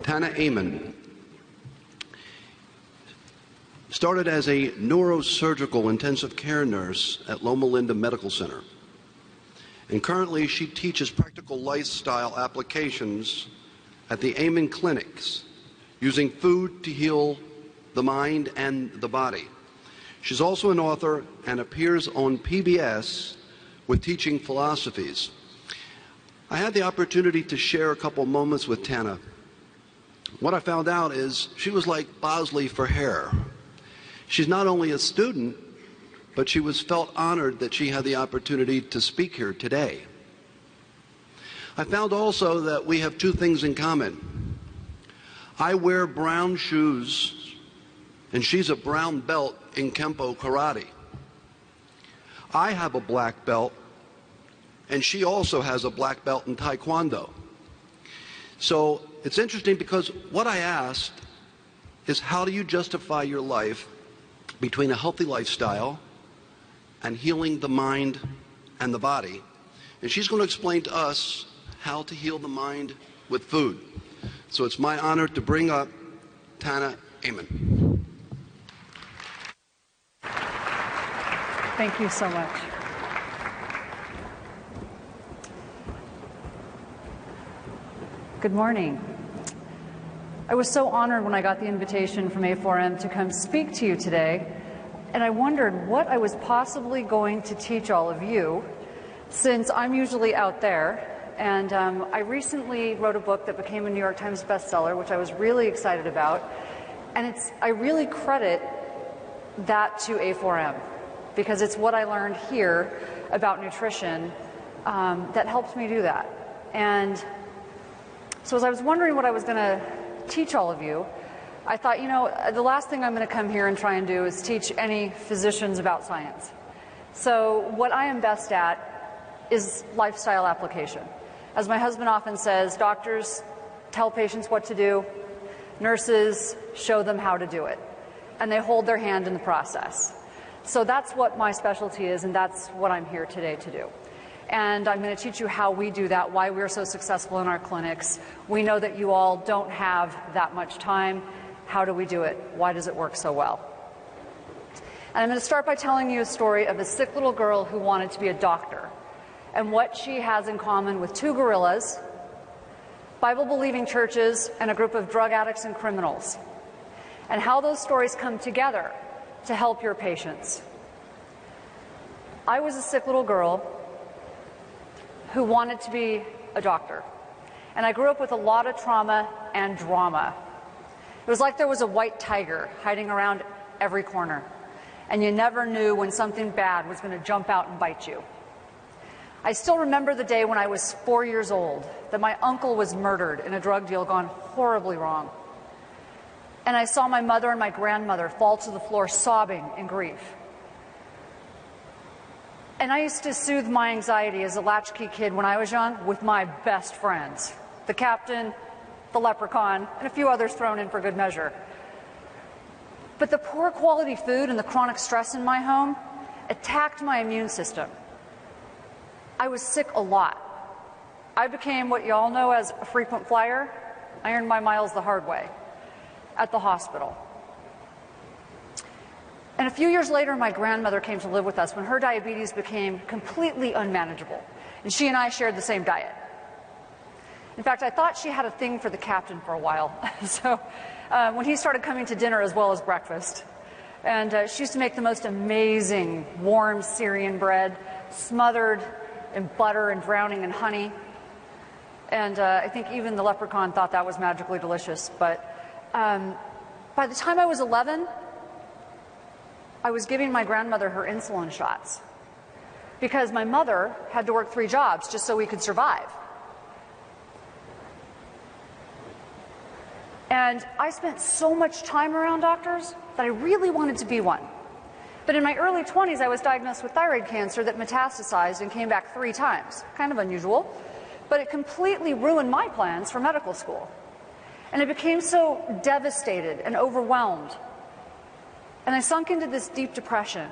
Tana Amen started as a neurosurgical intensive care nurse at Loma Linda Medical Center. And currently she teaches practical lifestyle applications at the Amen clinics, using food to heal the mind and the body. She's also an author and appears on PBS with teaching philosophies. I had the opportunity to share a couple moments with Tana. What I found out is she was like Bosley for hair. She's not only a student, but she was felt honored that she had the opportunity to speak here today. I found also that we have two things in common. I wear brown shoes, and she's a brown belt in Kempo Karate. I have a black belt, and she also has a black belt in Taekwondo. So it's interesting because what I asked is, how do you justify your life between a healthy lifestyle and healing the mind and the body? And she's going to explain to us how to heal the mind with food. So it's my honor to bring up Tana Amen. Thank you so much. Good morning. I was so honored when I got the invitation from A4M to come speak to you today, and I wondered what I was possibly going to teach all of you, since I'm usually out there. And I recently wrote a book that became a New York Times bestseller, which I was really excited about. And I really credit that to A4M, because it's what I learned here about nutrition that helped me do that. And so as I was wondering what I was going to teach all of you, I thought, the last thing I'm going to come here and try and do is teach any physicians about science. So what I am best at is lifestyle application. As my husband often says, doctors tell patients what to do, nurses show them how to do it, and they hold their hand in the process. So that's what my specialty is, and that's what I'm here today to do. And I'm going to teach you how we do that, why we're so successful in our clinics. We know that you all don't have that much time. How do we do it? Why does it work so well? And I'm going to start by telling you a story of a sick little girl who wanted to be a doctor, and what she has in common with two gorillas, Bible-believing churches, and a group of drug addicts and criminals, and how those stories come together to help your patients. I was a sick little girl who wanted to be a doctor, and I grew up with a lot of trauma and drama. It was like there was a white tiger hiding around every corner, and you never knew when something bad was going to jump out and bite you. I still remember the day when I was 4 years old that my uncle was murdered in a drug deal gone horribly wrong. And I saw my mother and my grandmother fall to the floor sobbing in grief. And I used to soothe my anxiety as a latchkey kid when I was young with my best friends, the captain, the leprechaun, and a few others thrown in for good measure. But the poor quality food and the chronic stress in my home attacked my immune system. I was sick a lot. I became what you all know as a frequent flyer. I earned my miles the hard way at the hospital. And a few years later, my grandmother came to live with us when her diabetes became completely unmanageable, and she and I shared the same diet. In fact, I thought she had a thing for the captain for a while. So when he started coming to dinner as well as breakfast, and she used to make the most amazing warm Syrian bread, smothered in butter and drowning in honey. And I think even the leprechaun thought that was magically delicious. But by the time I was 11, I was giving my grandmother her insulin shots, because my mother had to work 3 jobs just so we could survive. And I spent so much time around doctors that I really wanted to be one. But in my early 20s, I was diagnosed with thyroid cancer that metastasized and came back 3 times. Kind of unusual, but it completely ruined my plans for medical school. And I became so devastated and overwhelmed. And I sunk into this deep depression.